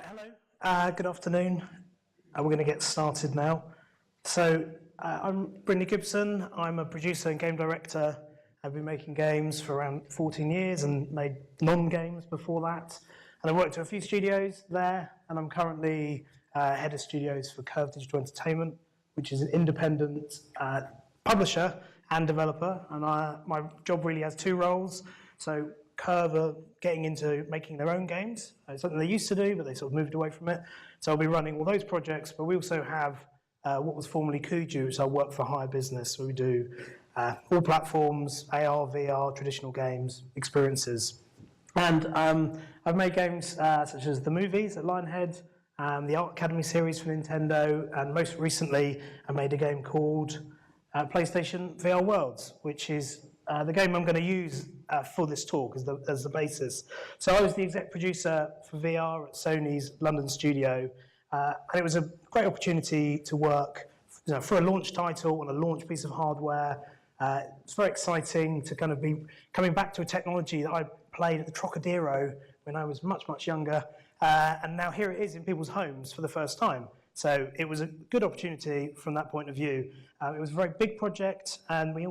Hello, good afternoon. We're going to get started now. I'm Brynley Gibson. I'm a producer and game director. I've been making games for around 14 years and made non-games before that. And I worked at a few studios there, and I'm currently head of studios for Curve Digital Entertainment, which is an independent publisher and developer. And my job really has two roles. So Curve are getting into making their own games. It's something they used to do, but they sort of moved away from it. So I'll be running all those projects, but we also have what was formerly Kuju, which is our work for hire business, where we do all platforms, AR, VR, traditional games, experiences. And I've made games such as the movies at Lionhead, the Art Academy series for Nintendo, and most recently I made a game called PlayStation VR Worlds, which is the game I'm going to use for this talk as the basis. So I was the exec producer for VR at Sony's London studio, and it was a great opportunity to work for a launch title on a launch piece of hardware. It's very exciting to kind of be coming back to a technology that I played at the Trocadero when I was much, much younger, and now here it is in people's homes for the first time. So it was a good opportunity from that point of view. It was a very big project, and we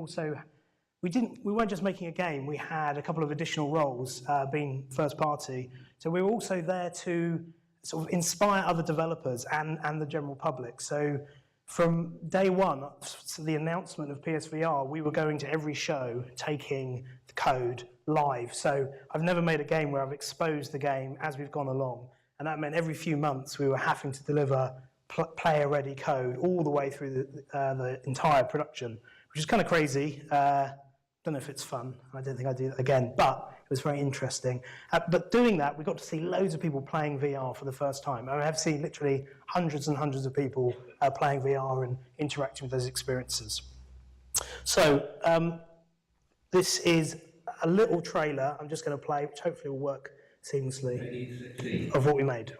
weren't just making a game, we had a couple of additional roles being first party. So we were also there to sort of inspire other developers and the general public. So from day one, so the announcement of PSVR, we were going to every show taking the code live. So I've never made a game where I've exposed the game as we've gone along. And that meant every few months we were having to deliver player-ready code all the way through the entire production, which is kind of crazy. Don't know if it's fun. I don't think I'd do that again, but it was very interesting. But doing that, we got to see loads of people playing VR for the first time. I have seen literally hundreds and hundreds of people playing VR and interacting with those experiences. So this is a little trailer I'm just going to play, which hopefully will work seamlessly, of what we made.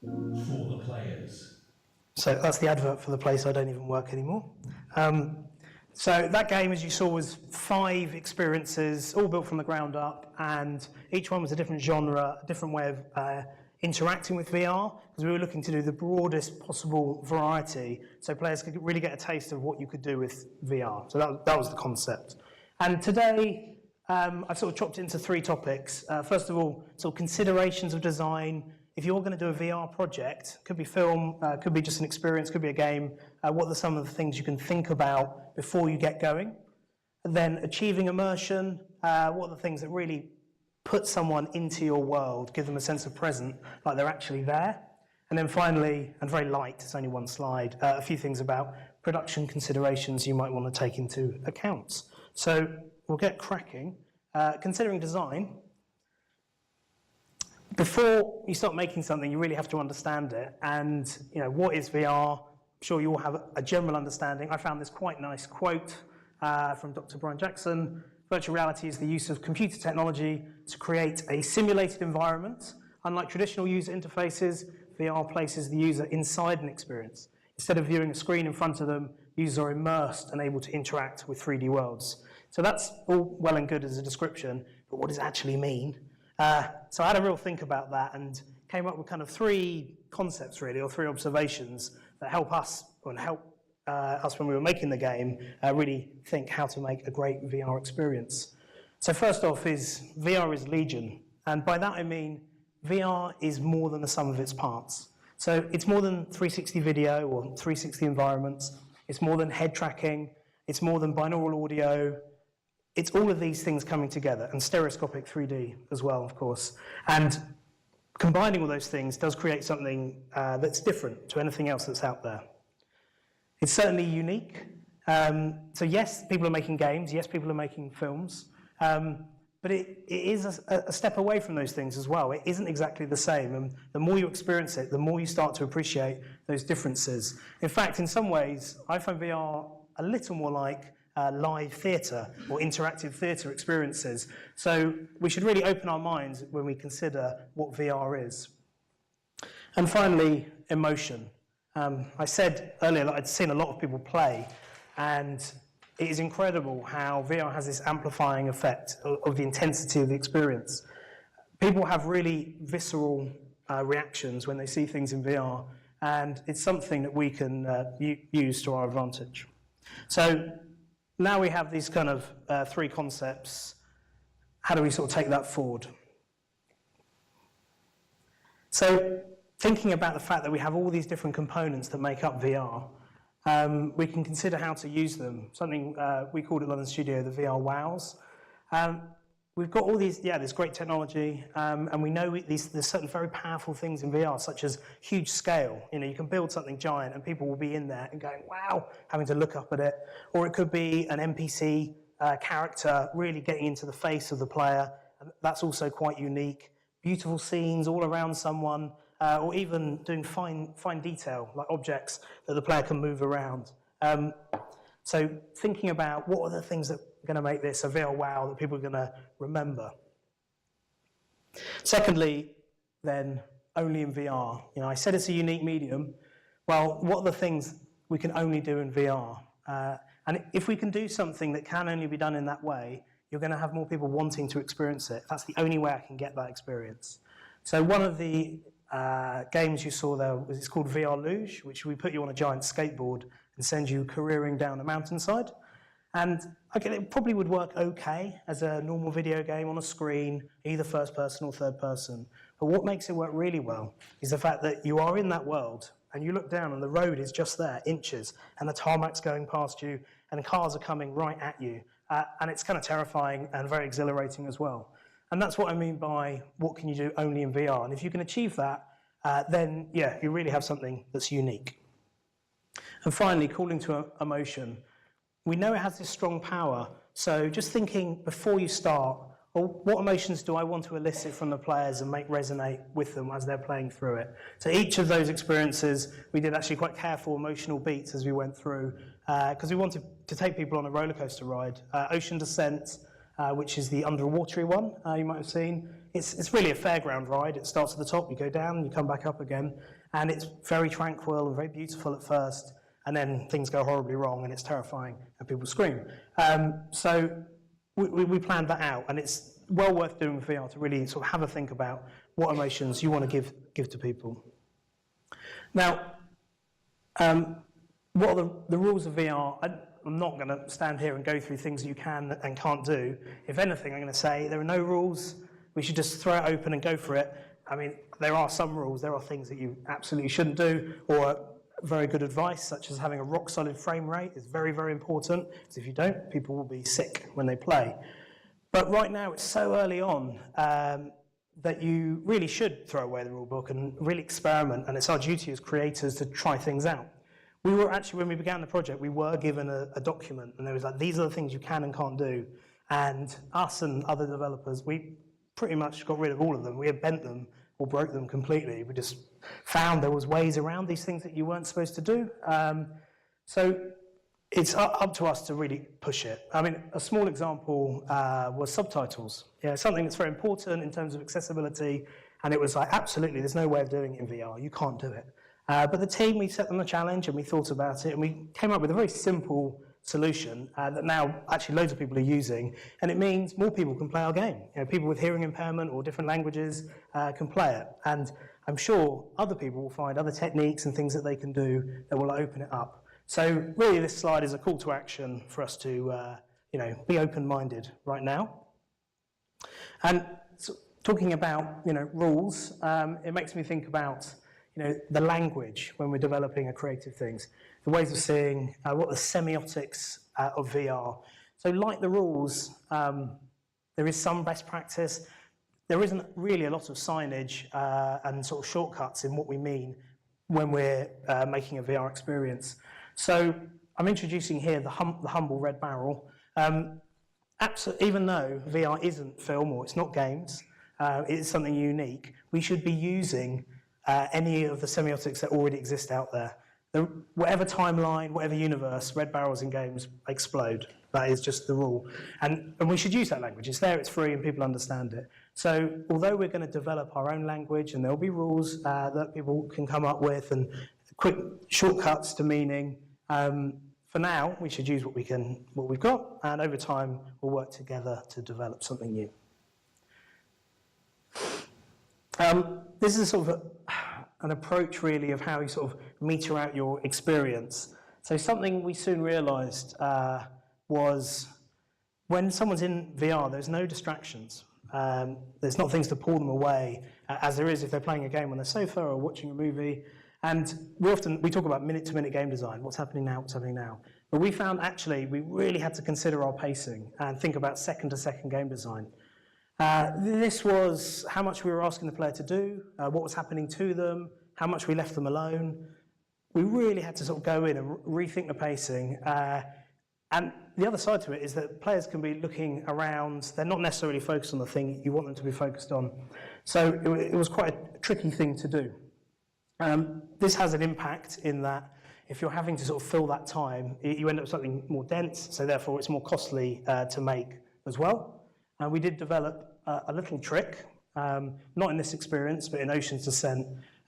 For the players. So that's the advert for the place I don't even work anymore. So that game, as you saw, was 5 experiences, all built from the ground up, and each one was a different genre, a different way of interacting with VR, because we were looking to do the broadest possible variety, so players could really get a taste of what you could do with VR. So that was the concept. And today, I've sort of chopped it into 3 topics. First of all, sort of considerations of design. If you're going to do a VR project, could be film, could be just an experience, could be a game, what are some of the things you can think about before you get going? And then achieving immersion, what are the things that really put someone into your world, give them a sense of present, like they're actually there? And then finally, and very light, it's only one slide, a few things about production considerations you might want to take into account. So we'll get cracking. Considering design, before you start making something, you really have to understand it. And what is VR? I'm sure you all have a general understanding. I found this quite nice quote from Dr. Brian Jackson. Virtual reality is the use of computer technology to create a simulated environment. Unlike traditional user interfaces, VR places the user inside an experience. Instead of viewing a screen in front of them, users are immersed and able to interact with 3D worlds. So that's all well and good as a description, but what does it actually mean? So I had a real think about that and came up with kind of 3 concepts really, or 3 observations that help us, and help us when we were making the game, really think how to make a great VR experience. So first off is VR is legion, and by that I mean VR is more than the sum of its parts. So it's more than 360 video or 360 environments, it's more than head tracking, it's more than binaural audio, it's all of these things coming together, and stereoscopic 3D as well, of course. And combining all those things does create something that's different to anything else that's out there. It's certainly unique. So yes, people are making games, yes, people are making films, but it is a step away from those things as well. It isn't exactly the same, and the more you experience it, the more you start to appreciate those differences. In fact, in some ways, I find VR a little more like live theatre or interactive theatre experiences. So we should really open our minds when we consider what VR is. And finally, emotion. I said earlier that I'd seen a lot of people play, and it is incredible how VR has this amplifying effect of the intensity of the experience. People have really visceral reactions when they see things in VR, and it's something that we can use to our advantage. So now we have these kind of 3 concepts. How do we sort of take that forward? So thinking about the fact that we have all these different components that make up VR, we can consider how to use them. Something we called at London Studio the VR wows. We've got all these, this great technology, and we know there's certain very powerful things in VR, such as huge scale. You know, you can build something giant, and people will be in there and going, "Wow!" having to look up at it. Or it could be an NPC character really getting into the face of the player. And that's also quite unique. Beautiful scenes all around someone, or even doing fine detail, like objects that the player can move around. So thinking about what are the things that are going to make this a VR wow that people are going to remember. Secondly, then, only in VR. You know, I said it's a unique medium. Well, what are the things we can only do in VR? And if we can do something that can only be done in that way, you're going to have more people wanting to experience it. That's the only way I can get that experience. So one of the games you saw there it's called VR Luge, which we put you on a giant skateboard and send you careering down a mountainside. And okay, it probably would work okay as a normal video game on a screen, either first person or third person. But what makes it work really well is the fact that you are in that world and you look down and the road is just there, inches, and the tarmac's going past you and the cars are coming right at you. And it's kind of terrifying and very exhilarating as well. And that's what I mean by what can you do only in VR. And if you can achieve that, then yeah, you really have something that's unique. And finally, calling to emotion. We know it has this strong power, so just thinking before you start, well, what emotions do I want to elicit from the players and make resonate with them as they're playing through it? So each of those experiences, we did actually quite careful emotional beats as we went through, because we wanted to take people on a roller coaster ride. Ocean Descent, which is the underwatery one you might have seen. It's really a fairground ride. It starts at the top, you go down, and you come back up again, and it's very tranquil and very beautiful at first. And then things go horribly wrong and it's terrifying and people scream. So we planned that out, and it's well worth doing with VR to really sort of have a think about what emotions you want to give to people. Now, what are the rules of VR? I'm not going to stand here and go through things you can and can't do. If anything, I'm going to say there are no rules. We should just throw it open and go for it. I mean, there are some rules. There are things that you absolutely shouldn't do, or very good advice, such as having a rock-solid frame rate is very, very important, because if you don't, people will be sick when they play. But right now, it's so early on that you really should throw away the rulebook and really experiment, and it's our duty as creators to try things out. We were actually, when we began the project, we were given a document, and there was like, these are the things you can and can't do. And us and other developers, we pretty much got rid of all of them. We had bent them or broke them completely. We just found there was ways around these things that you weren't supposed to do. So it's up to us to really push it. I mean, a small example was subtitles. Yeah, something that's very important in terms of accessibility, and it was like, absolutely, there's no way of doing it in VR. You can't do it. But the team, we set them a challenge, and we thought about it, and we came up with a very simple solution that now actually loads of people are using, and it means more people can play our game. People with hearing impairment or different languages can play it, and I'm sure other people will find other techniques and things that they can do that will open it up. So really this slide is a call to action for us to be open-minded right now. And so, talking about rules, it makes me think about the language when we're developing a creative things, the ways of seeing, what the semiotics of VR. So like the rules, there is some best practice. There isn't really a lot of signage and sort of shortcuts in what we mean when we're making a VR experience. So I'm introducing here the humble red barrel. Even though VR isn't film or it's not games, it is something unique, we should be using any of the semiotics that already exist out there. Whatever timeline, whatever universe, red barrels in games explode. That is just the rule. And we should use that language. It's there, it's free, and people understand it. So although we're going to develop our own language, and there'll be rules that people can come up with, and quick shortcuts to meaning, for now, we should use what we've got, and over time, we'll work together to develop something new. This is sort of an approach, really, of how you sort of meter out your experience. So something we soon realised was when someone's in VR, there's no distractions. There's not things to pull them away, as there is if they're playing a game on their sofa or watching a movie. And we talk about minute-to-minute game design, what's happening now, what's happening now. But we found actually we really had to consider our pacing and think about second-to-second game design. This was how much we were asking the player to do, what was happening to them, how much we left them alone. We really had to sort of go in and rethink the pacing. And the other side to it is that players can be looking around, they're not necessarily focused on the thing you want them to be focused on. So it was quite a tricky thing to do. This has an impact in that if you're having to sort of fill that time, you end up with something more dense, so therefore it's more costly to make as well. And we did develop a little trick, not in this experience, but in Ocean's Descent,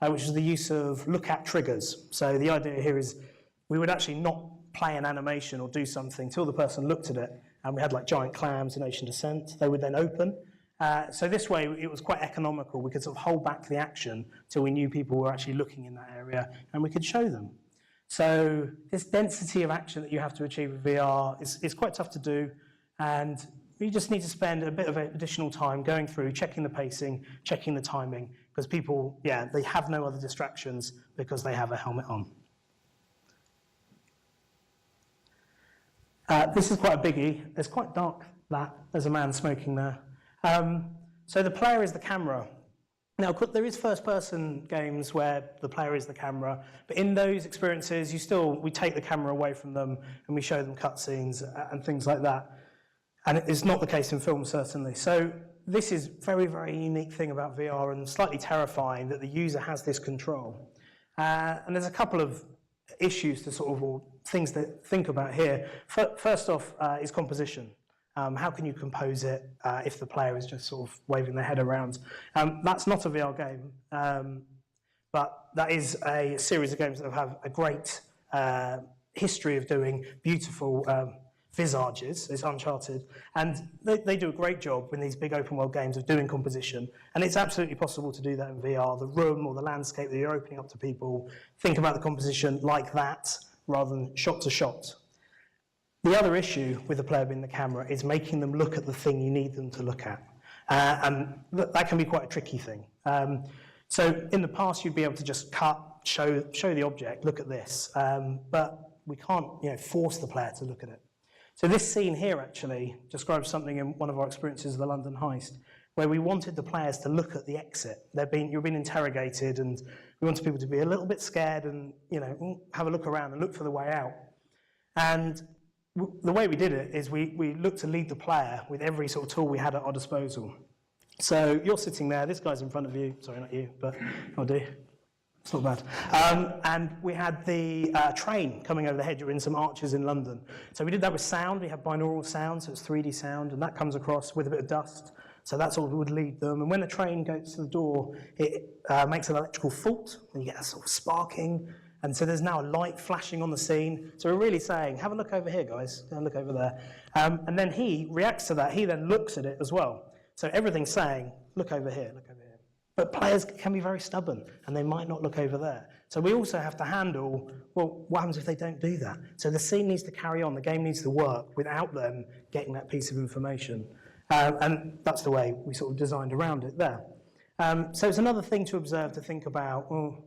which is the use of look-at triggers. So the idea here is we would actually not play an animation or do something till the person looked at it, and we had like giant clams in Ocean Descent. They would then open. So this way, it was quite economical. We could sort of hold back the action till we knew people were actually looking in that area, and we could show them. So this density of action that you have to achieve with VR is quite tough to do, and you just need to spend a bit of additional time going through, checking the pacing, checking the timing, because people, they have no other distractions because they have a helmet on. This is quite a biggie. It's quite dark, there's a man smoking there. So the player is the camera. Now, there is first-person games where the player is the camera, but in those experiences, we take the camera away from them and we show them cutscenes and things like that. And it's not the case in film, certainly. So this is a very, very unique thing about VR and slightly terrifying that the user has this control. And there's a couple of issues to sort of, or things to think about here. First off is composition. How can you compose it if the player is just sort of waving their head around? That's not a VR game, but that is a series of games that have a great history of doing beautiful visages. It's Uncharted, and they do a great job in these big open world games of doing composition, and it's absolutely possible to do that in VR. The room or the landscape that you're opening up to people, think about the composition like that rather than shot to shot. The other issue with the player being the camera is making them look at the thing you need them to look at. And that can be quite a tricky thing. So in the past, you'd be able to just show the object, look at this. But we can't force the player to look at it. So this scene here actually describes something in one of our experiences of the London heist, where we wanted the players to look at the exit. You're being interrogated, and we wanted people to be a little bit scared and have a look around and look for the way out. And the way we did it is we looked to lead the player with every sort of tool we had at our disposal. So you're sitting there, this guy's in front of you, sorry, not you, but I'll do. It's not bad. And we had the train coming over the head. You're in some arches in London. So we did that with sound. We have binaural sound, so it's 3D sound, and that comes across with a bit of dust. So that's what would lead them. And when the train goes to the door, it makes an electrical fault, and you get a sort of sparking. And so there's now a light flashing on the scene. So we're really saying, have a look over here, guys. Go and look over there. And then he reacts to that. He then looks at it as well. So everything's saying, look over here, look over here. But players can be very stubborn, and they might not look over there. So we also have to handle, well, what happens if they don't do that? So the scene needs to carry on, the game needs to work without them getting that piece of information. And that's the way we sort of designed around it there. So it's another thing to observe, to think about, well,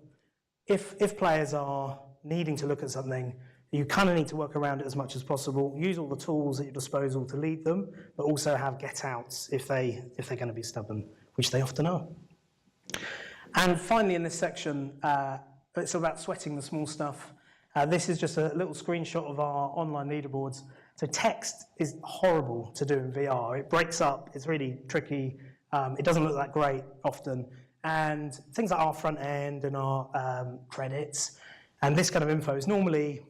if players are needing to look at something, you kind of need to work around it as much as possible. Use all the tools at your disposal to lead them, but also have get-outs if they're going to be stubborn, which they often are. And finally, in this section, it's about sweating the small stuff. This is just a little screenshot of our online leaderboards. So text is horrible to do in VR. It breaks up. It's really tricky. It doesn't look that great often. And things like our front end and our credits and this kind of info is normally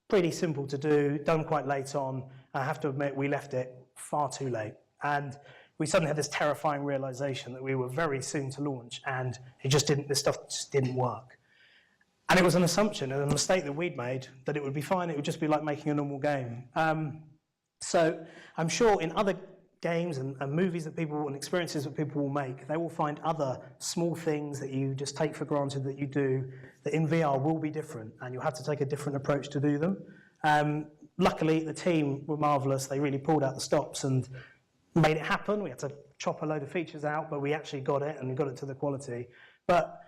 pretty simple to do, done quite late on. I have to admit, we left it far too late. And we suddenly had this terrifying realization that we were very soon to launch, and this stuff just didn't work. And it was an assumption and a mistake that we'd made, that it would be fine, it would just be like making a normal game. So I'm sure in other games and movies that people and experiences that people will make, they will find other small things that you just take for granted that you do, that in VR will be different, and you'll have to take a different approach to do them. Luckily, the team were marvellous. They really pulled out the stops and made it happen. We had to chop a load of features out, but we actually got it, and we got it to the quality. But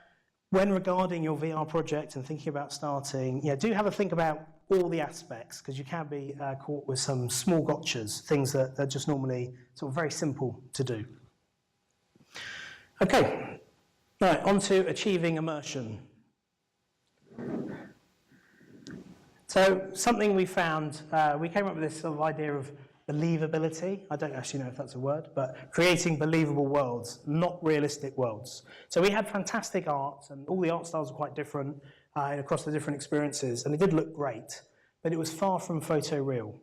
when regarding your VR project and thinking about starting, do have a think about all the aspects, because you can be caught with some small gotchas, things that are just normally sort of very simple to do. Okay, right, on to achieving immersion. So something we found, we came up with this sort of idea of believability. I don't actually know if that's a word, but creating believable worlds, not realistic worlds. So we had fantastic art, and all the art styles were quite different across the different experiences, and it did look great, but it was far from photoreal.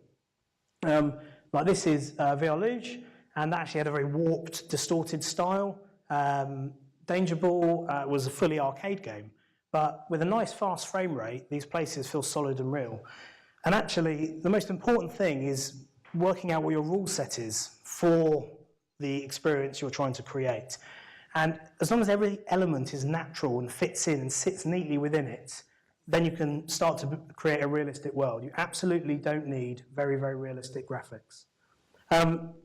Like this is VR Luge, and that actually had a very warped, distorted style. Danger Ball was a fully arcade game, but with a nice fast frame rate, these places feel solid and real. And actually, the most important thing is working out what your rule set is for the experience you're trying to create. And as long as every element is natural and fits in and sits neatly within it, then you can start to create a realistic world. You absolutely don't need very, very realistic graphics.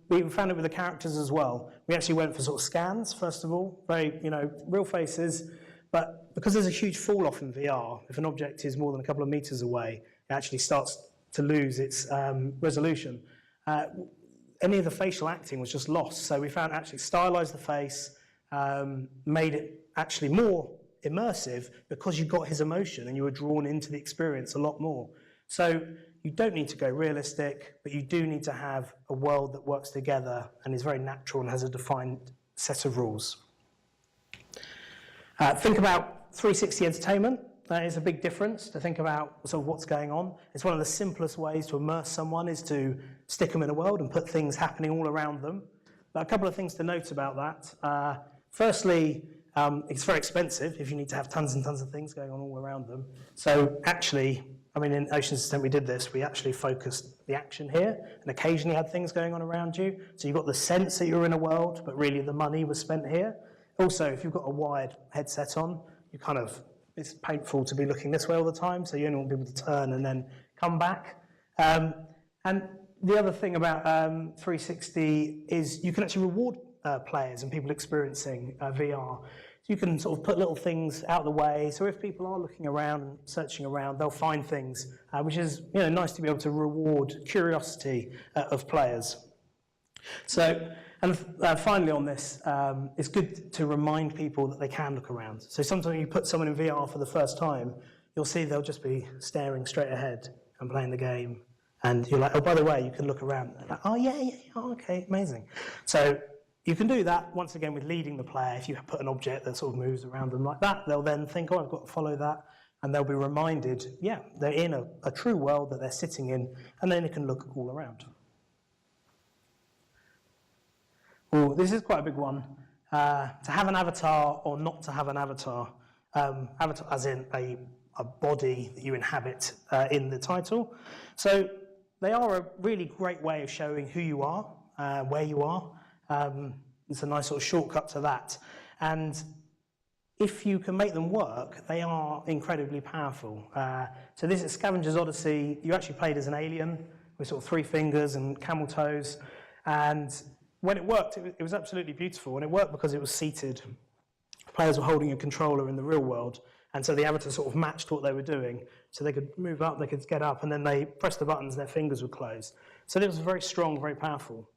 We found it with the characters as well. We actually went for sort of scans, first of all, very, real faces, but because there's a huge fall off in VR, if an object is more than a couple of meters away, it actually starts to lose its resolution. Any of the facial acting was just lost, so we found actually stylized the face, made it actually more immersive because you got his emotion and you were drawn into the experience a lot more. So you don't need to go realistic, but you do need to have a world that works together and is very natural and has a defined set of rules. Think about 360 entertainment. That is a big difference, to think about sort of what's going on. It's one of the simplest ways to immerse someone is to stick them in a world and put things happening all around them. But a couple of things to note about that. Firstly, it's very expensive if you need to have tons and tons of things going on all around them. So actually, in Ocean's Descent we did this, we actually focused the action here and occasionally had things going on around you. So you got the sense that you're in a world, but really the money was spent here. Also, if you've got a wired headset on, it's painful to be looking this way all the time, so you only want people to turn and then come back. And the other thing about 360 is you can actually reward players and people experiencing VR. You can sort of put little things out of the way, so if people are looking around and searching around, they'll find things, which is nice to be able to reward curiosity of players. So, and finally on this, it's good to remind people that they can look around. So sometimes you put someone in VR for the first time, you'll see they'll just be staring straight ahead and playing the game. And you're like, oh, by the way, you can look around. Like, oh, yeah, oh, okay, amazing. So you can do that, once again, with leading the player. If you put an object that sort of moves around them like that, they'll then think, oh, I've got to follow that. And they'll be reminded, yeah, they're in a true world that they're sitting in, and then they can look all around. Well, this is quite a big one. To have an avatar or not to have an avatar. Avatar as in a a body that you inhabit in the title. So they are a really great way of showing who you are, where you are. It's a nice sort of shortcut to that. And if you can make them work, they are incredibly powerful. So this is Scavenger's Odyssey. You actually played as an alien with sort of 3 fingers and camel toes. And when it worked, it was absolutely beautiful. And it worked because it was seated. Players were holding a controller in the real world. And so the avatar sort of matched what they were doing. So they could move up, they could get up, and then they pressed the buttons, their fingers would close. So it was very strong, very powerful.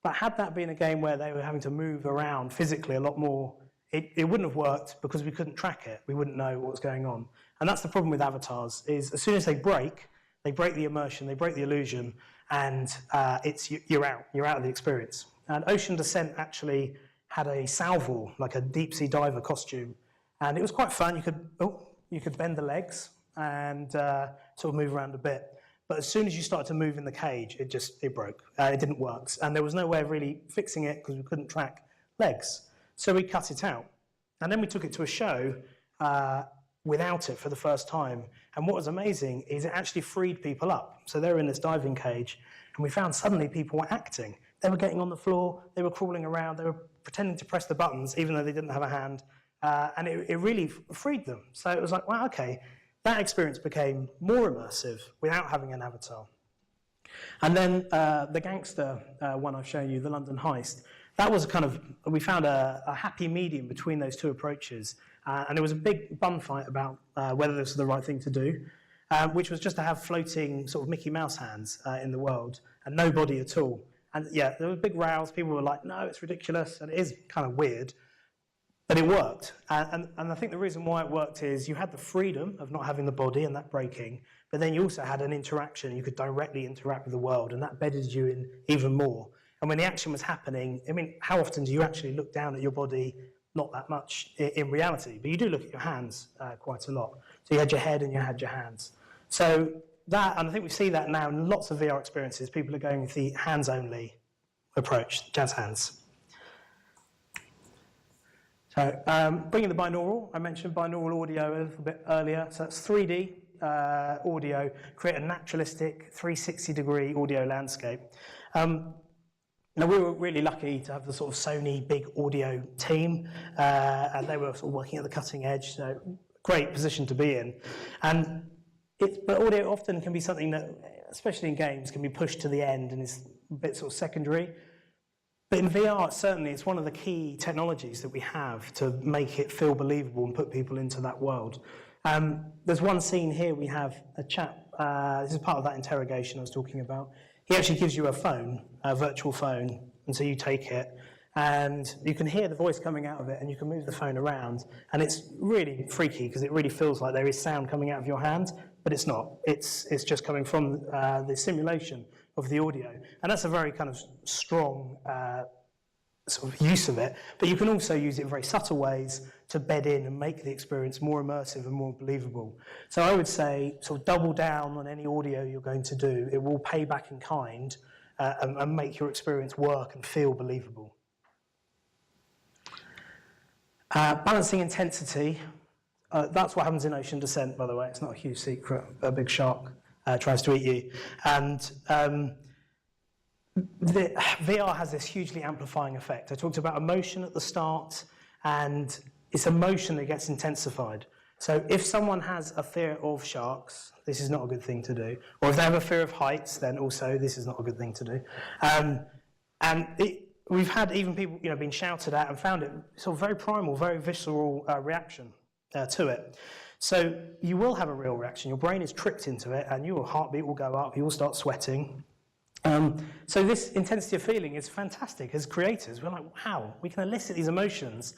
But had that been a game where they were having to move around physically a lot more, it wouldn't have worked because we couldn't track it. We wouldn't know what was going on. And that's the problem with avatars, is as soon as they break the immersion, they break the illusion, and you're out of the experience. And Ocean Descent actually had a salvo, like a deep sea diver costume. And it was quite fun. You could bend the legs and sort of move around a bit. But as soon as you started to move in the cage, it broke. It didn't work. And there was no way of really fixing it because we couldn't track legs. So we cut it out. And then we took it to a show without it for the first time. And what was amazing is it actually freed people up. So they were in this diving cage, and we found suddenly people were acting. They were getting on the floor, they were crawling around, they were pretending to press the buttons, even though they didn't have a hand. And it really freed them. So it was like, wow, okay. That experience became more immersive without having an avatar. And then the gangster one I've shown you, the London Heist, that was we found a happy medium between those two approaches. And there was a big bun fight about whether this was the right thing to do, which was just to have floating sort of Mickey Mouse hands in the world and no body at all. And yeah, there were big rows. People were like, no, it's ridiculous. And it is kind of weird. But it worked. And I think the reason why it worked is you had the freedom of not having the body and that breaking, but then you also had an interaction. You could directly interact with the world, and that bedded you in even more. And when the action was happening, I mean, how often do you actually look down at your body? Not that much in reality, but you do look at your hands quite a lot. So you had your head and you had your hands. So that, and I think we see that now in lots of VR experiences, people are going with the hands-only approach, jazz hands. So bringing the binaural, I mentioned binaural audio a little bit earlier. So that's 3D audio, create a naturalistic 360-degree audio landscape. Now, we were really lucky to have the sort of Sony big audio team, and they were sort of working at the cutting edge, so great position to be in. But audio often can be something that, especially in games, can be pushed to the end and is a bit sort of secondary. But in VR, certainly, it's one of the key technologies that we have to make it feel believable and put people into that world. There's one scene here, we have a chap, this is part of that interrogation I was talking about. He actually gives you a phone, a virtual phone, and so you take it, and you can hear the voice coming out of it, and you can move the phone around, and it's really freaky because it really feels like there is sound coming out of your hand, but it's not. It's just coming from the simulation of the audio, and that's a very kind of strong sort of use of it, but you can also use it in very subtle ways to bed in and make the experience more immersive and more believable. So I would say sort of double down on any audio you're going to do. It will pay back in kind and make your experience work and feel believable. Balancing intensity, that's what happens in Ocean Descent, by the way. It's not a huge secret. A big shark tries to eat you. And the VR has this hugely amplifying effect. I talked about emotion at the start, and it's emotion that gets intensified. So if someone has a fear of sharks, this is not a good thing to do. Or if they have a fear of heights, then also this is not a good thing to do. We've had even people being shouted at and found it sort of very primal, very visceral reaction to it. So you will have a real reaction. Your brain is tricked into it, and your heartbeat will go up, you will start sweating. So this intensity of feeling is fantastic as creators. We're like, wow, we can elicit these emotions.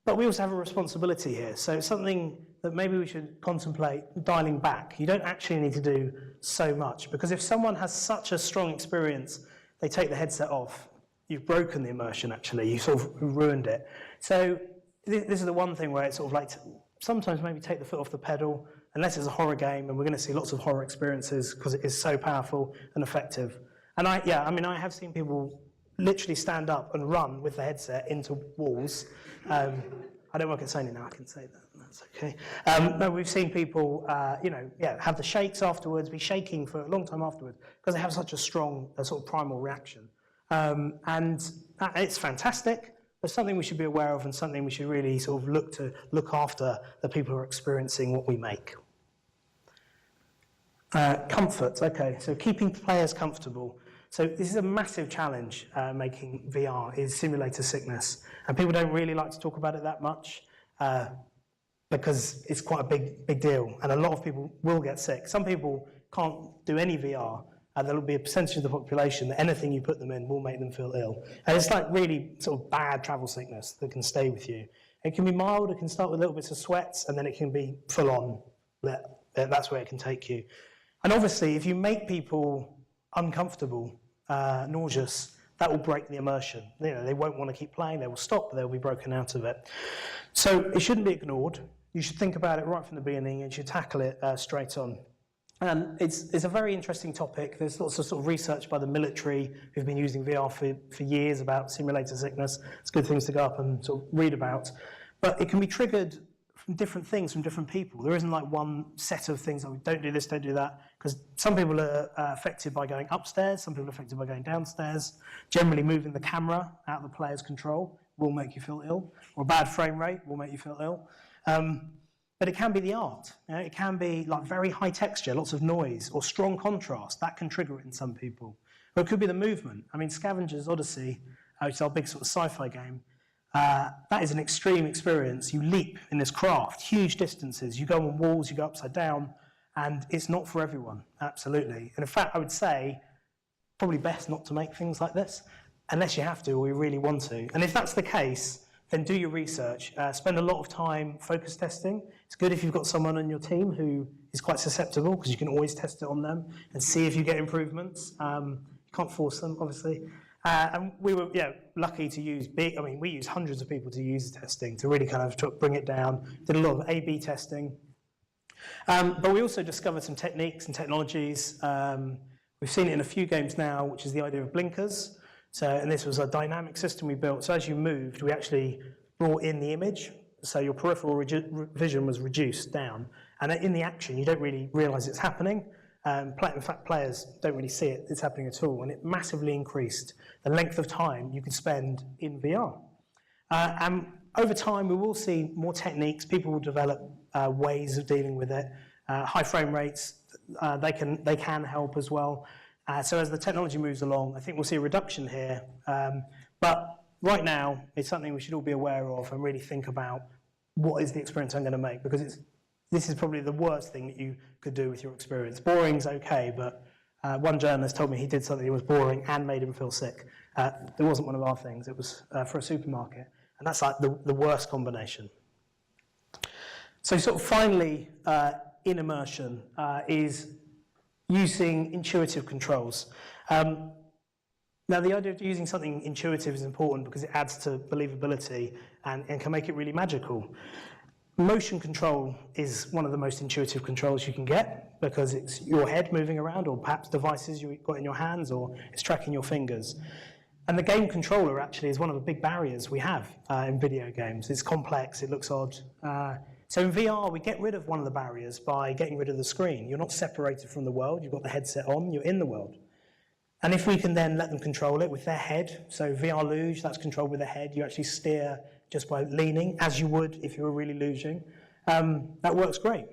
But we also have a responsibility here. So it's something that maybe we should contemplate dialing back. You don't actually need to do so much, because if someone has such a strong experience, they take the headset off. You've broken the immersion, actually. You sort of ruined it. So this is the one thing where it's sort of like sometimes maybe take the foot off the pedal, unless it's a horror game, and we're going to see lots of horror experiences because it is so powerful and effective. And I have seen people literally stand up and run with the headset into walls. I don't work at Sony now, I can say that, that's okay. No, we've seen people, have the shakes afterwards, be shaking for a long time afterwards, because they have such a strong sort of primal reaction. It's fantastic, but something we should be aware of and something we should really sort of look after the people who are experiencing what we make. Comfort, okay, so keeping players comfortable. So this is a massive challenge, making VR, is simulator sickness. And people don't really like to talk about it that much because it's quite a big deal. And a lot of people will get sick. Some people can't do any VR, and there'll be a percentage of the population that anything you put them in will make them feel ill. And it's like really sort of bad travel sickness that can stay with you. It can be mild, it can start with little bits of sweats, and then it can be full on. That's where it can take you. And obviously, if you make people uncomfortable, nauseous, that will break the immersion. They won't want to keep playing, they will stop, they'll be broken out of it. So it shouldn't be ignored. You should think about it right from the beginning and you should tackle it straight on. And it's a very interesting topic. There's lots of sort of research by the military who've been using VR for years about simulator sickness. It's good things to go up and sort of read about. But it can be triggered from different things from different people. There isn't like one set of things, like don't do this, don't do that, because some people are affected by going upstairs, some people are affected by going downstairs. Generally moving the camera out of the player's control will make you feel ill, or a bad frame rate will make you feel ill. But it can be the art. It can be like very high texture, lots of noise, or strong contrast. That can trigger it in some people. Or it could be the movement. I mean, Scavenger's Odyssey, which is our big sort of sci-fi game, that is an extreme experience. You leap in this craft, huge distances. You go on walls, you go upside down, and it's not for everyone, absolutely. And in fact, I would say probably best not to make things like this unless you have to or you really want to. And if that's the case, then do your research. Spend a lot of time focus testing. It's good if you've got someone on your team who is quite susceptible because you can always test it on them and see if you get improvements. You can't force them, obviously. And we were lucky to use we used hundreds of people to use testing to really kind of bring it down. Did a lot of A/B testing. But we also discovered some techniques and technologies. We've seen it in a few games now, which is the idea of blinkers. And this was a dynamic system we built. So as you moved, we actually brought in the image. So your peripheral vision was reduced down. And in the action, you don't really realize it's happening. In fact, players don't really see it's happening at all. And it massively increased the length of time you can spend in VR. And over time, we will see more techniques. People will develop ways of dealing with it. High frame rates, they can help as well. So as the technology moves along, I think we'll see a reduction here. But right now, it's something we should all be aware of and really think about what is the experience I'm going to make, because this is probably the worst thing that you could do with your experience. Boring's okay, but one journalist told me he did something that was boring and made him feel sick. It wasn't one of our things. It was for a supermarket. And that's like the worst combination. So sort of finally, in immersion, is using intuitive controls. Now, the idea of using something intuitive is important because it adds to believability and can make it really magical. Motion control is one of the most intuitive controls you can get because it's your head moving around, or perhaps devices you've got in your hands, or it's tracking your fingers. And the game controller actually is one of the big barriers we have in video games. It's complex, it looks odd. So in VR, we get rid of one of the barriers by getting rid of the screen. You're not separated from the world, you've got the headset on, you're in the world. And if we can then let them control it with their head, so VR luge, that's controlled with the head, you actually steer just by leaning, as you would if you were really luging, that works great.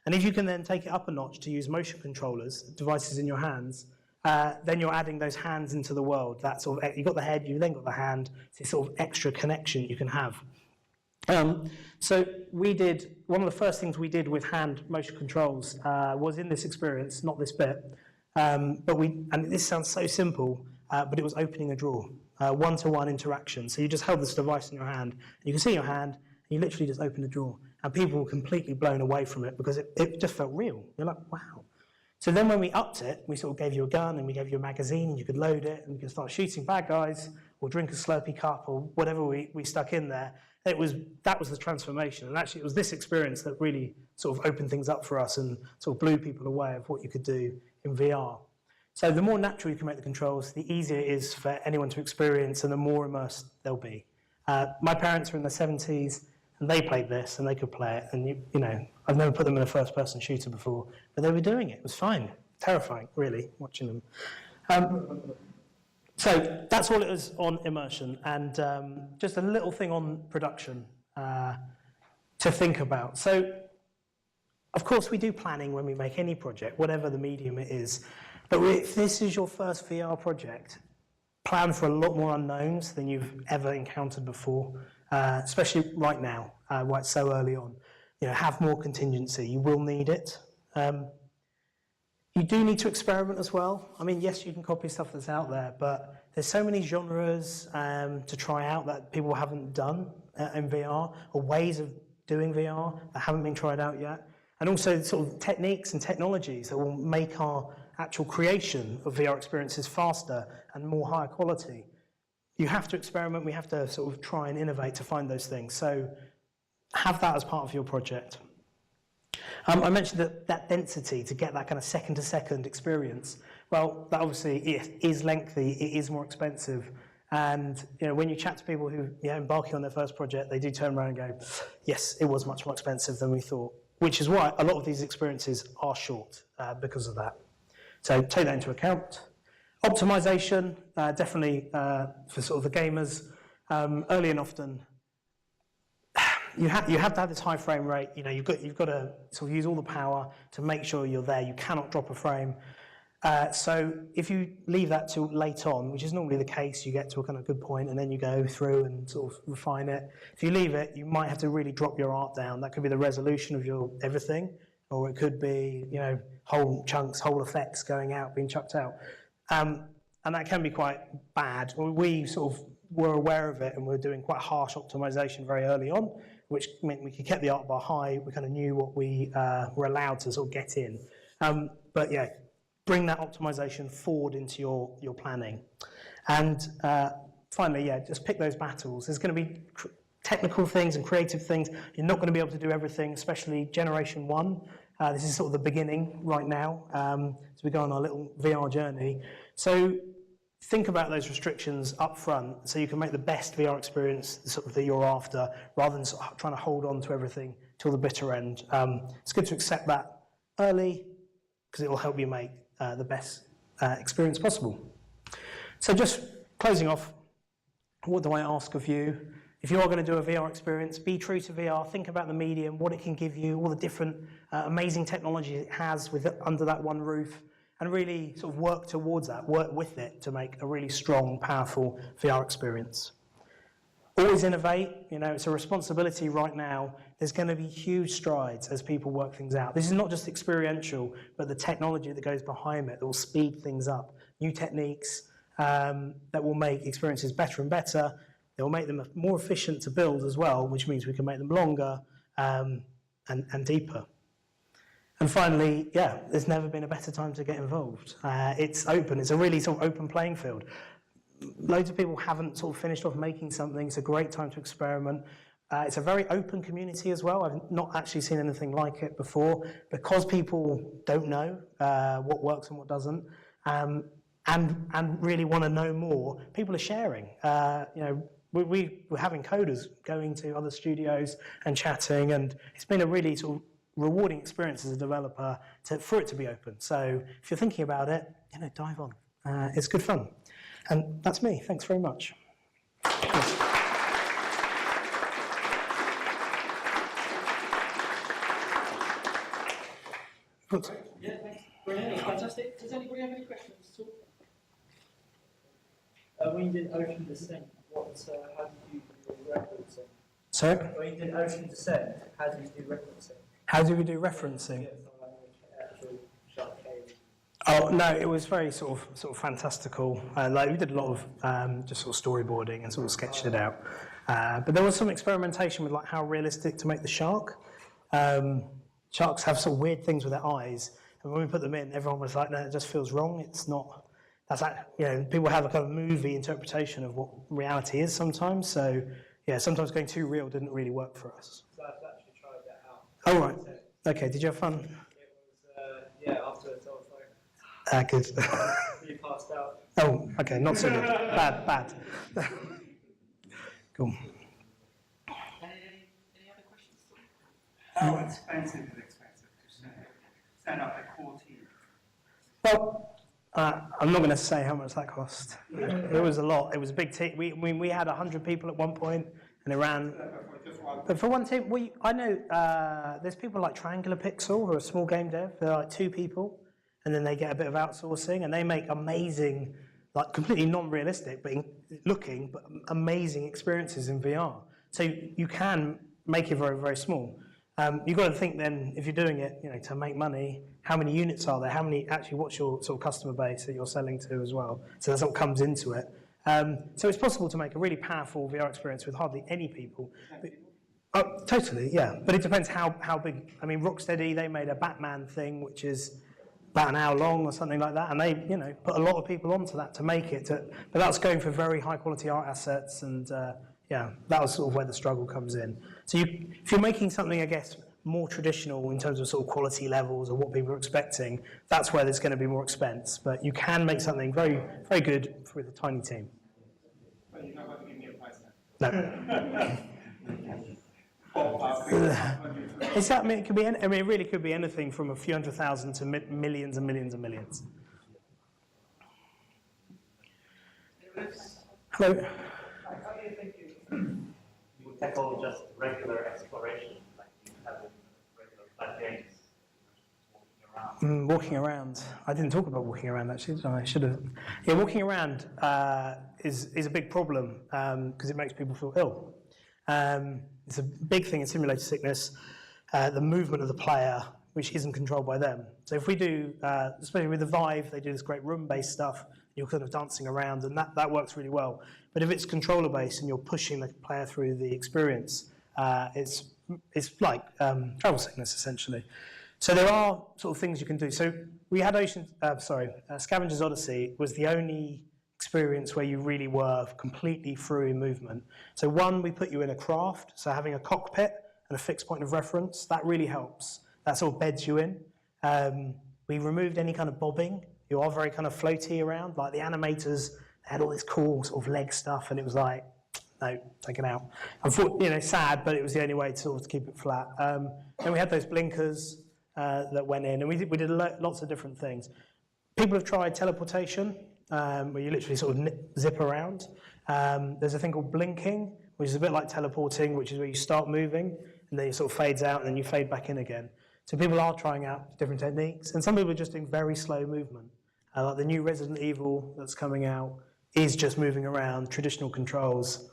And if you can then take it up a notch to use motion controllers, devices in your hands, then you're adding those hands into the world. That sort of, you've got the head, you've then got the hand, it's this sort of extra connection you can have. So one of the first things we did with hand motion controls was in this experience, not this bit, and this sounds so simple, but it was opening a drawer, one-to-one interaction. So you just held this device in your hand, and you can see your hand, and you literally just open a drawer, and people were completely blown away from it because it just felt real. You're like, wow. So then when we upped it, we sort of gave you a gun, and we gave you a magazine, and you could load it, and you could start shooting bad guys, or drink a Slurpee cup, or whatever we stuck in there. That was the transformation, and actually it was this experience that really sort of opened things up for us and sort of blew people away of what you could do in VR. So the more natural you can make the controls, the easier it is for anyone to experience, and the more immersed they'll be. My parents are in their 70s, and and they played this, and they could play it, and you know, I've never put them in a first-person shooter before, but they were doing it. It was fine, terrifying, really, watching them. So that's all it is on immersion, and just a little thing on production to think about. So, of course, we do planning when we make any project, whatever the medium it is. But if this is your first VR project, plan for a lot more unknowns than you've ever encountered before, especially right now, why it's so early on. You know, have more contingency. You will need it. You do need to experiment as well. I mean, yes, you can copy stuff that's out there, but there's so many genres to try out that people haven't done in VR, or ways of doing VR that haven't been tried out yet. And also sort of techniques and technologies that will make our actual creation of VR experiences faster and more higher quality. You have to experiment, we have to sort of try and innovate to find those things. So have that as part of your project. I mentioned that density to get that kind of second-to-second experience. Well, that obviously is lengthy, it is more expensive. And you know, when you chat to people who are embarking on their first project, they do turn around and go, yes, it was much more expensive than we thought, which is why a lot of these experiences are short because of that. So take that into account. Optimization, definitely for sort of the gamers, early and often. You have to have this high frame rate. You know, you've got to sort of use all the power to make sure you're there. You cannot drop a frame. So if you leave that till late on, which is normally the case, you get to a kind of good point and then you go through and sort of refine it. If you leave it, you might have to really drop your art down. That could be the resolution of your everything, or it could be, you know, whole chunks, whole effects going out, being chucked out. And that can be quite bad. We sort of were aware of it and we were doing quite harsh optimization very early on, which meant we could keep the art bar high. We kind of knew what we were allowed to sort of get in. But yeah, bring that optimization forward into your planning. And finally, yeah, just pick those battles. There's going to be technical things and creative things. You're not going to be able to do everything, especially Generation 1. This is sort of the beginning right now as we go on our little VR journey. So think about those restrictions up front so you can make the best VR experience sort of that you're after, rather than sort of trying to hold on to everything till the bitter end. It's good to accept that early because it will help you make the best experience possible. So just closing off, what do I ask of you? If you are going to do a VR experience, be true to VR, think about the medium, what it can give you, all the different amazing technology it has under that one roof, and really sort of work towards that, work with it to make a really strong, powerful VR experience. Always innovate, you know, it's a responsibility right now. There's going to be huge strides as people work things out. This is not just experiential, but the technology that goes behind it that will speed things up. New techniques that will make experiences better and better. They will make them more efficient to build as well, which means we can make them longer and deeper. And finally, yeah, there's never been a better time to get involved. It's open, it's a really sort of open playing field. Loads of people haven't sort of finished off making something. It's a great time to experiment. It's a very open community as well. I've not actually seen anything like it before because people don't know what works and what doesn't, and really want to know more. People are sharing. You know, we're having coders going to other studios and chatting, and it's been a really sort of rewarding experience as a developer for it to be open. So if you're thinking about it, you know, dive on. It's good fun. And that's me. Thanks very much. Good. Yeah, thanks. Brilliant. Fantastic. Does anybody have any questions at all? When you did Ocean Descent, how did you do referencing? Sorry? When you did Ocean Descent, how did you do referencing? How do we do referencing? Yeah, so like actual shark cave. Oh no, it was very sort of fantastical. Like we did a lot of just sort of storyboarding and sort of sketched it out. But there was some experimentation with like how realistic to make the shark. Sharks have sort of weird things with their eyes, and when we put them in, everyone was like, "No, it just feels wrong. It's not." That's you know, people have a kind of movie interpretation of what reality is sometimes. So yeah, sometimes going too real didn't really work for us. So I've actually tried that out. Oh right. Okay. Did you have fun? It was yeah. Afterwards, I was like, Good. really passed out. Oh, okay, not so good. Bad. Cool. Any other How expensive is expensive to stand up a core team? Well, I'm not going to say how much that cost. It was a lot. It was a big team. We had 100 people at one point, and it ran. But for one team, I know there's people like Triangular Pixel who are a small game dev. They're like 2 people, and then they get a bit of outsourcing, and they make amazing, like completely non-realistic, but looking, but amazing experiences in VR. So you can make it very, very small. You've got to think then, if you're doing it, to make money, how many units are there? What's your sort of customer base that you're selling to as well? So that's what comes into it. So it's possible to make a really powerful VR experience with hardly any people. Oh, totally, yeah. But it depends how big. I mean, Rocksteady, they made a Batman thing, which is about an hour long or something like that, and they, put a lot of people onto that to make it. But that's going for very high quality art assets, and that was sort of where the struggle comes in. So if you're making something, I guess, more traditional in terms of sort of quality levels or what people are expecting, that's where there's going to be more expense. But you can make something very, very good with a tiny team. But you're not going to give me a price No. It could be. It really could be anything from a few hundred thousand to millions and millions and millions. Hello. How do you think you would tackle just regular exploration, like you have in regular flat games, walking around? Walking around. I didn't talk about walking around actually, did I? I should have. Yeah, walking around is a big problem because it makes people feel ill. It's a big thing in simulator sickness, the movement of the player, which isn't controlled by them. So if we do, especially with the Vive, they do this great room-based stuff, you're kind of dancing around, and that works really well. But if it's controller-based and you're pushing the player through the experience, it's like travel sickness, essentially. So there are sort of things you can do. So we had Scavenger's Odyssey was the only experience where you really were completely through in movement. So one, we put you in a craft, so having a cockpit and a fixed point of reference, that really helps. That sort of beds you in. We removed any kind of bobbing. You are very kind of floaty around, like the animators had all this cool sort of leg stuff, and it was like, no, take it out. Unfortunately, sad, but it was the only way to sort of keep it flat. Then we had those blinkers that went in, and we did lots of different things. People have tried teleportation, where you literally sort of zip around. There's a thing called blinking, which is a bit like teleporting, which is where you start moving, and then it sort of fades out, and then you fade back in again. So people are trying out different techniques, and some people are just doing very slow movement. Like the new Resident Evil that's coming out is just moving around, traditional controls.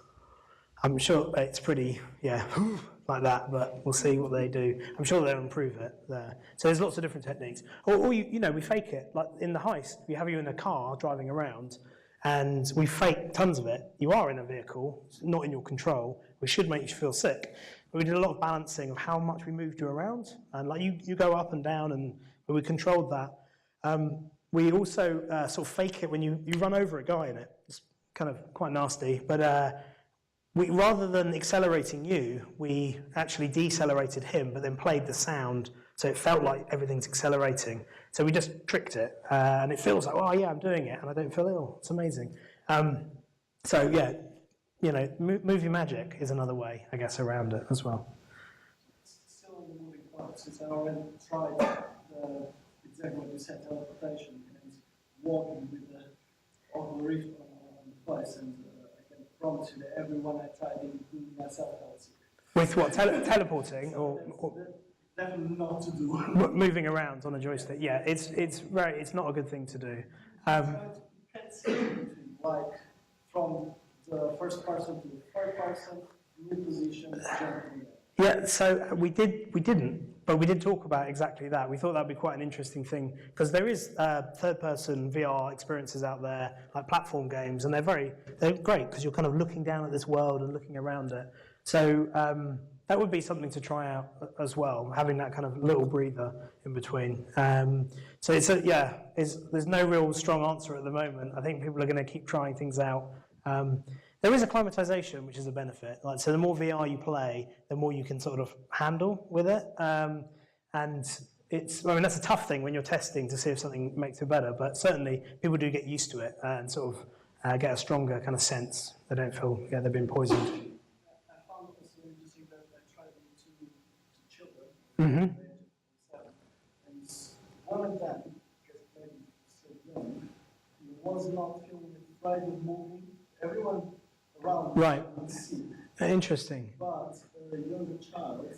I'm sure it's pretty, like that, but we'll see what they do. I'm sure they'll improve it there. So there's lots of different techniques. Or we fake it. Like in the heist, we have you in a car driving around, and we fake tons of it. You are in a vehicle, it's not in your control. We should make you feel sick. But we did a lot of balancing of how much we moved you around. And like you go up and down, and we controlled that. We also sort of fake it when you run over a guy in it. It's kind of quite nasty. But rather than accelerating you, we actually decelerated him, but then played the sound, so it felt like everything's accelerating. So we just tricked it, and it feels like, oh yeah, I'm doing it, and I don't feel ill. It's amazing. Movie magic is another way, I guess, around it as well. Still on the moving parts, since I already tried exactly what you said, teleportation, and walking with the Oculus Rift on the place, and I can promise you that everyone I tried, including myself, else. With what, teleporting or definitely not to do. Moving around on a joystick? Yeah, it's not a good thing to do. Like from the first person to the third person, new position, jumping. Yeah, so we didn't, but we did talk about exactly that. We thought that'd be quite an interesting thing, because there is third-person VR experiences out there, like platform games, and they're great, because you're kind of looking down at this world and looking around it. So that would be something to try out as well, having that kind of little breather in between. So there's no real strong answer at the moment. I think people are going to keep trying things out. There is acclimatization, which is a benefit. Like, so the more VR you play, the more you can sort of handle with it. And that's a tough thing when you're testing to see if something makes it better, but certainly people do get used to it and sort of get a stronger kind of sense. They don't feel they've been poisoned. I found it so interesting that I tried to children, Mm-hmm. at the age of 7, and one of them, because maybe he's still young, he was not feeling afraid of moving. Everyone around Right. could see, Interesting. but a younger child,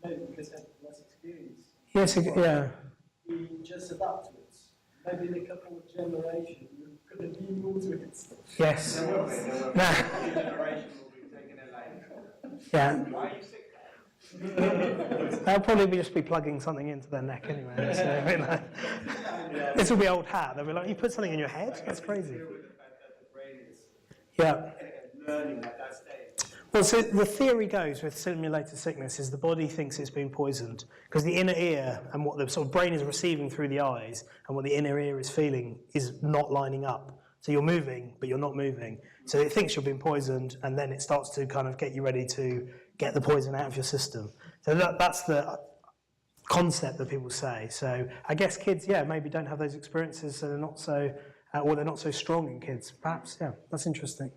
maybe because he had less experience, Yes, yeah. he just adapted to it. Maybe in a couple of generations, you could have been moved to it. Yes. There will be. New Nah. generation will be taking it later. Yeah. Why are you sick? They'll probably just be plugging something into their neck anyway. So, you know. This will be old hat. They'll be like, you put something in your head? That's crazy. Deal with the fact that the brain is Yeah. learning at that stage. Well, so the theory goes with simulated sickness is the body thinks it's been poisoned because the inner ear and what the sort of brain is receiving through the eyes and what the inner ear is feeling is not lining up. So you're moving, but you're not moving. So it thinks you've been poisoned, and then it starts to kind of get you ready to get the poison out of your system. So that's the concept that people say. So I guess kids, yeah, maybe don't have those experiences, so they're not so, or they're not so strong in kids. Perhaps, yeah, that's interesting.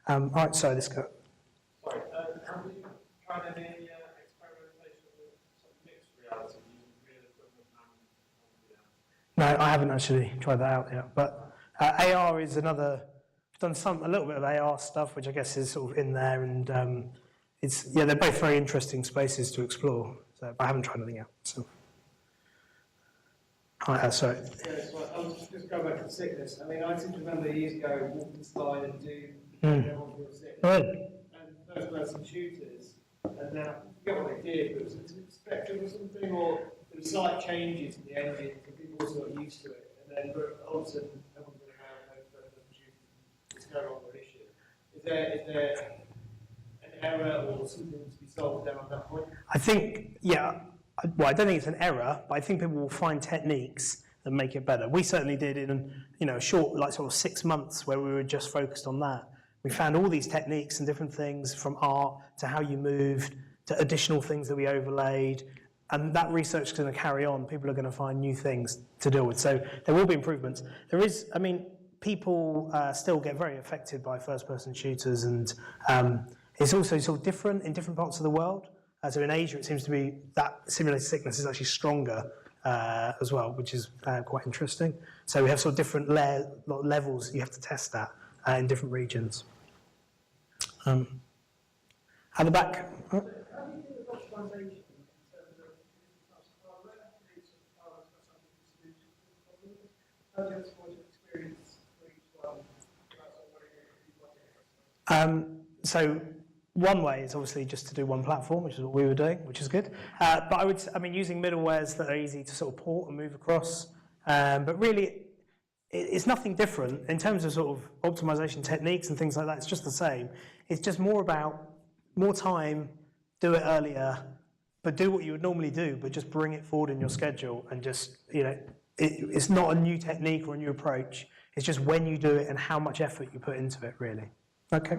All right, sorry, this guy. Sorry, have you tried any experimentation with some mixed reality using real equipment and No, I haven't actually tried that out yet. But AR is another. I've done a little bit of AR stuff, which I guess is sort of in there, and they're both very interesting spaces to explore. So but I haven't tried anything out. So, sorry. Yes, well, I was just going back to sickness. I mean, I seem to remember years ago walking slide and do everyone feels sick. Right. And first person shooters, and then I forget what they did, but it was a spectrum or something, or there was slight changes in the engine, and people were sort of used to it. And then all of a sudden, everyone's going around first person shooters. It's no longer an issue. Is there an error or something to be solved there on that point? I think, yeah. Well, I don't think it's an error, but I think people will find techniques that make it better. We certainly did in a short, like sort of 6 months, where we were just focused on that. We found all these techniques and different things, from art to how you moved to additional things that we overlaid, and that research is going to carry on. People are going to find new things to deal with. So there will be improvements. There is, I mean, people still get very affected by first-person shooters, and it's also sort of different in different parts of the world. So in Asia, it seems to be that simulated sickness is actually stronger as well, which is quite interesting. So we have sort of different levels you have to test at in different regions. At the back. How do you do with optimization in terms of hardware? How do you exploit your experience for each one? So one way is obviously just to do one platform, which is what we were doing, which is good. But I mean, using middlewares that are easy to sort of port and move across. But really, it's nothing different in terms of sort of optimization techniques and things like that. It's just the same. It's just more about more time, do it earlier, but do what you would normally do, but just bring it forward in your schedule and just, it's not a new technique or a new approach. It's just when you do it and how much effort you put into it, really. Okay.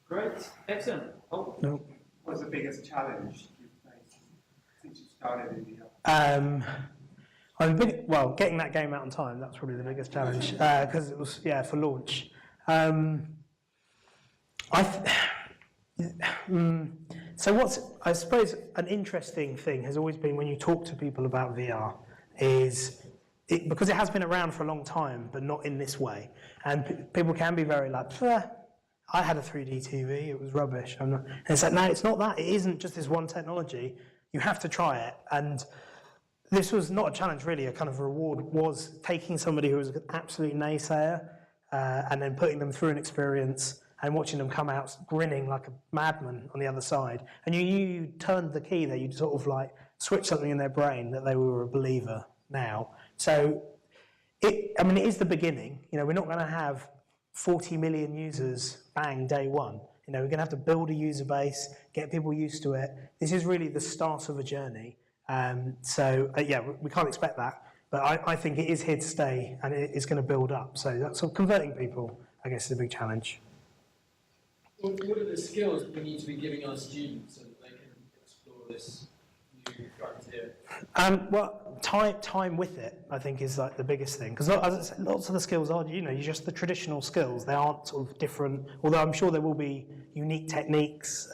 Great. Excellent. Oh, No. what's the biggest challenge you've faced since you started in the Getting that game out on time, that's probably the biggest challenge, because it was, for launch. I suppose an interesting thing has always been when you talk to people about VR is, because it has been around for a long time, but not in this way. And people can be very like, I had a 3D TV, it was rubbish. And it's like, no, it's not that. It isn't just this one technology. You have to try it. And this was not a challenge, really. A kind of reward was taking somebody who was an absolute naysayer and then putting them through an experience and watching them come out grinning like a madman on the other side. And you turned the key there. You'd sort of like switch something in their brain that they were a believer now. So, it is the beginning. We're not going to have 40 million users, bang, day one. We're going to have to build a user base, get people used to it. This is really the start of a journey. We can't expect that. But I think it is here to stay, and it's going to build up. So that's sort of converting people, I guess, is a big challenge. What are the skills we need to be giving our students so that they can explore this new frontier? Time with it, I think, is like the biggest thing. Because as I said, lots of the skills are, you're just the traditional skills. They aren't sort of different. Although I'm sure there will be unique techniques.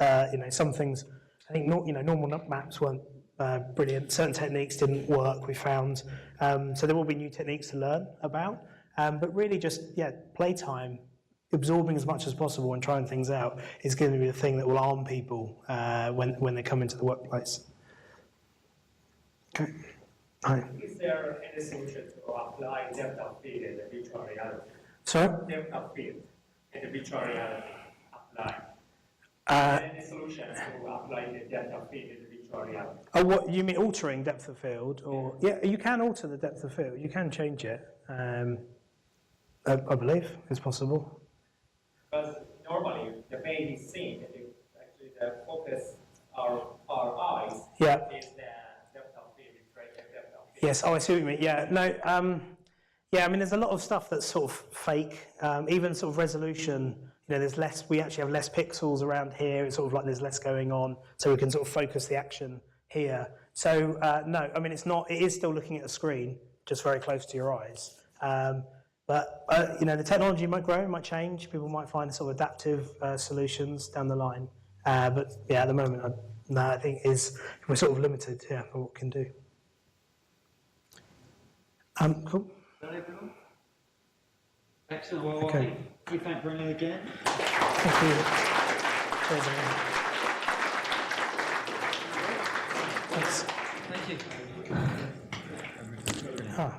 Some things, I think, normal maps weren't brilliant. Certain techniques didn't work, we found. So there will be new techniques to learn about. But really just, playtime, absorbing as much as possible and trying things out is going to be the thing that will arm people when they come into the workplace. Okay. Hi. Is there any solution to apply depth of field in the virtual reality? Sorry? Depth of field in the virtual reality apply. Any solution to apply the depth of field in the virtual reality? Oh, what you mean altering depth of field? Or yeah, you can alter the depth of field. You can change it. I believe it's possible. Because normally the main is seen, actually the focus our eyes Yeah. is the depth of field, it's right, the depth of field. Yes. Oh, I see what you mean. Yeah. No. I mean, there's a lot of stuff that's sort of fake. Even sort of resolution. There's less. We actually have less pixels around here. It's sort of like there's less going on, so we can sort of focus the action here. So no, I mean, it's not. It is still looking at a screen, just very close to your eyes. But the technology might grow, might change. People might find sort of adaptive solutions down the line. But yeah, at the moment, I think we're sort of limited. Yeah, for what we can do. Cool. Is that everyone? Excellent. Well, Okay. I think we thank Brynley again. Thank you. Cheers, everyone. Thanks. Thank you. Ah.